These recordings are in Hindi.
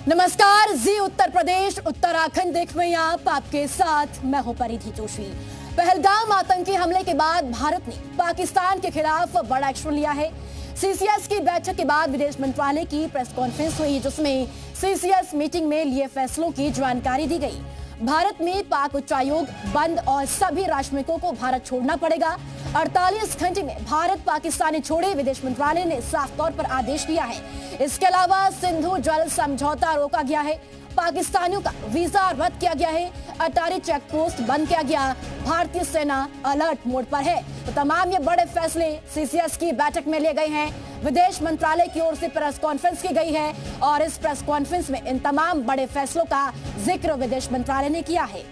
नमस्कार, जी उत्तर प्रदेश उत्तराखंड देख रहे हैं आप, आपके साथ मैं हूं परिधि जोशी। पहलगाम आतंकी हमले के बाद भारत ने पाकिस्तान के खिलाफ बड़ा एक्शन लिया है। सीसीएस की बैठक के बाद विदेश मंत्रालय की प्रेस कॉन्फ्रेंस हुई, जिसमें सीसीएस मीटिंग में लिए फैसलों की जानकारी दी गई। भारत में पाक उच्चायोग बंद और सभी राजनयिकों को भारत छोड़ना पड़ेगा। 48 घंटे में भारत पाकिस्तानी छोड़े, विदेश मंत्रालय ने साफ तौर पर आदेश दिया है। इसके अलावा सिंधु जल समझौता रोका गया है, पाकिस्तानियों का वीजा रद्द किया गया है, अटारी चेक पोस्ट बंद किया गया, भारतीय सेना अलर्ट मोड पर है। तो तमाम ये बड़े फैसले सीसीएस की बैठक में लिए गए हैं। विदेश मंत्रालय की ओर से प्रेस कॉन्फ्रेंस की गई है और इस प्रेस कॉन्फ्रेंस में इन तमाम बड़े फैसलों का जिक्र विदेश मंत्रालय ने किया है।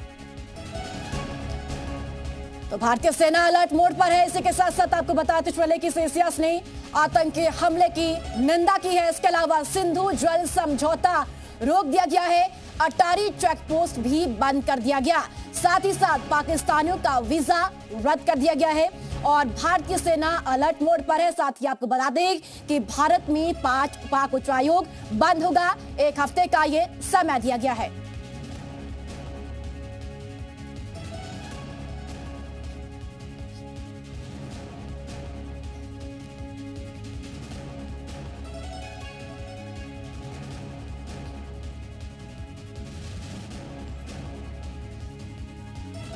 तो भारतीय सेना अलर्ट मोड पर है। इसी के साथ साथ आपको बताते चले कि सीसीएस ने आतंकी हमले की निंदा की है। इसके अलावा सिंधु जल समझौता रोक दिया गया है, अटारी चेक पोस्ट भी बंद कर दिया गया, साथ ही साथ पाकिस्तानियों का वीजा रद्द कर दिया गया है और भारतीय सेना अलर्ट मोड पर है। साथ ही आपको बता दें कि भारत में पाक उच्चायोग बंद होगा, 1 हफ्ते का ये समय दिया गया है।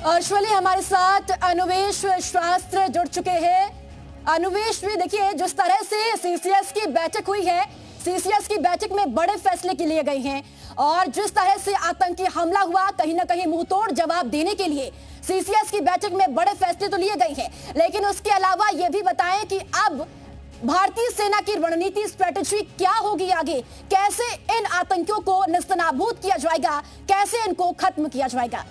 और शिवली हमारे साथ अनुवेश शास्त्र जुड़ चुके हैं। अनुवेश भी देखिए, जिस तरह से सीसीएस की बैठक हुई है, सीसीएस की बैठक में बड़े फैसले के लिए गए हैं और जिस तरह से आतंकी हमला हुआ, कहीं ना कहीं मुंहतोड़ जवाब देने के लिए सीसीएस की बैठक में बड़े फैसले तो लिए गए हैं, लेकिन उसके अलावा यह भी बताएं कि अब भारतीय सेना की रणनीति, स्ट्रेटेजी क्या होगी आगे, कैसे इन आतंकियों को नेस्तनाबूद किया जाएगा, कैसे इनको खत्म किया जाएगा।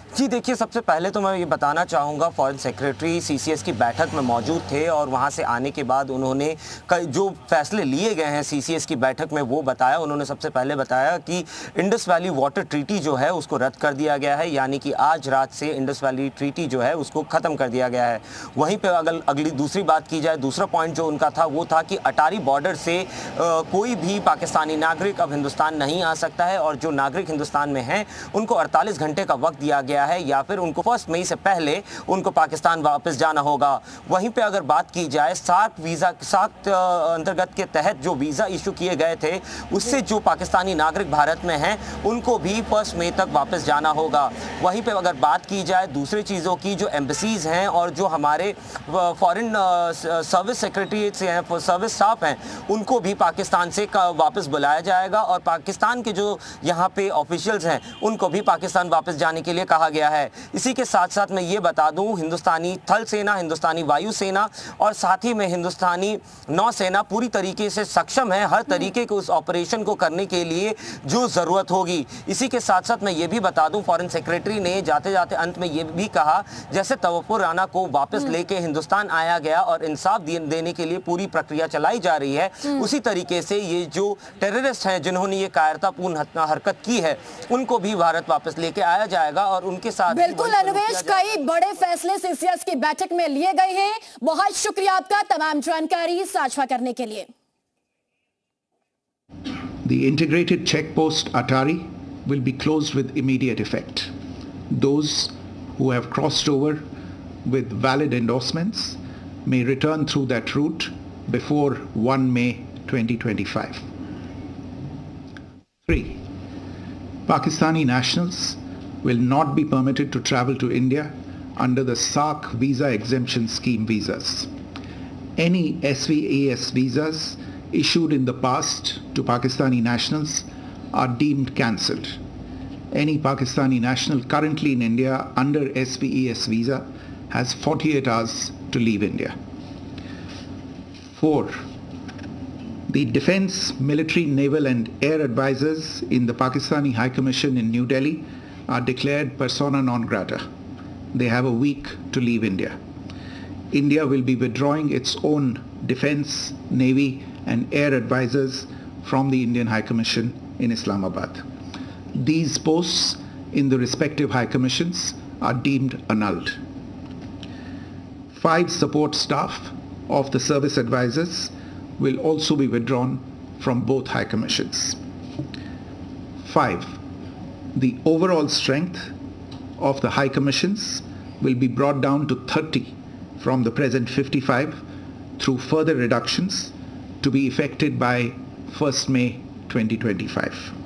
जी देखिए, सबसे पहले तो मैं ये बताना चाहूँगा, फॉरेन सेक्रेटरी सीसीएस की बैठक में मौजूद थे और वहाँ से आने के बाद उन्होंने जो फैसले लिए गए हैं सीसीएस की बैठक में वो बताया। उन्होंने सबसे पहले बताया कि इंडस वैली वाटर ट्रीटी जो है उसको रद्द कर दिया गया है, यानी कि आज रात से इंडस वैली ट्रीटी जो है उसको ख़त्म कर दिया गया है। वहीं पर अगर अगली दूसरी बात की जाए, दूसरा पॉइंट जो उनका था वो था कि अटारी बॉर्डर से कोई भी पाकिस्तानी नागरिक अब हिंदुस्तान नहीं आ सकता है और जो नागरिक हिंदुस्तान में हैं उनको 48 घंटे का वक्त दिया गया है या फिर उनको 1 मई से पहले उनको पाकिस्तान वापस जाना होगा। वहीं पे अगर बात की जाए सार्क अंतर्गत के तहत जो वीज़ा इशू किए गए थे, उससे जो पाकिस्तानी नागरिक भारत में हैं उनको भी 1 मई तक वापस जाना होगा। वहीं पे अगर बात की जाए दूसरी चीज़ों की, जो एम्बेसीज हैं और जो हमारे फॉरेन सर्विस सेक्रेटरी से हैं, सर्विस स्टाफ हैं, उनको भी पाकिस्तान से वापस बुलाया जाएगा और पाकिस्तान के जो यहाँ पे ऑफिशियल्स हैं उनको भी पाकिस्तान वापस जाने के लिए कहा गया है। इसी के साथ साथ मैं ये बता दूं, हिंदुस्तानी थल सेना, हिंदुस्तानी वायुसेना और साथ ही में हिंदुस्तानी नौसेना पूरी तरीके से सक्षम है हर तरीके के उस ऑपरेशन को करने के लिए जो ज़रूरत होगी। इसी के साथ साथ मैं ये भी बता दूं, फॉरेन सेक्रेटरी ने जाते जाते अंत में ये भी कहा, जैसे तवक्कुर राना को वापस लेके हिंदुस्तान आया गया और इंसाफ देने के लिए पूरी प्रक्रिया चलाई जा रही है, उसी तरीके से ये जो टेररिस्ट हैं जिन्होंने ये कायरतापूर्ण हरकत की है उनको भी भारत वापस लेके आया जाएगा और उनके साथ बिल्कुल अनुवेश, कई बड़े फैसले सीसीएस की बैठक में लिए गए हैं। बहुत शुक्रिया आपका तमाम जानकारी साझा करने के लिए। The integrated checkpost Atari will be closed with immediate effect. Those who have crossed over with valid endorsements may return through that route before 1 May 2025. 3. Pakistani nationals will not be permitted to travel to India under the SARC visa exemption scheme visas. Any SVAS visas issued in the past to Pakistani nationals are deemed cancelled. Any Pakistani national currently in India under SVAS visa has 48 hours to leave India. 4. The Defence, Military, Naval and Air Advisors in the Pakistani High Commission in New Delhi are declared persona non grata. They have a week to leave India. India will be withdrawing its own defence, navy and air advisors from the Indian High Commission in Islamabad. These posts in the respective High Commissions are deemed annulled. 5 support staff of the service advisors will also be withdrawn from both high commissions. 5. The overall strength of the high commissions will be brought down to 30 from the present 55 through further reductions to be effected by 1st May 2025.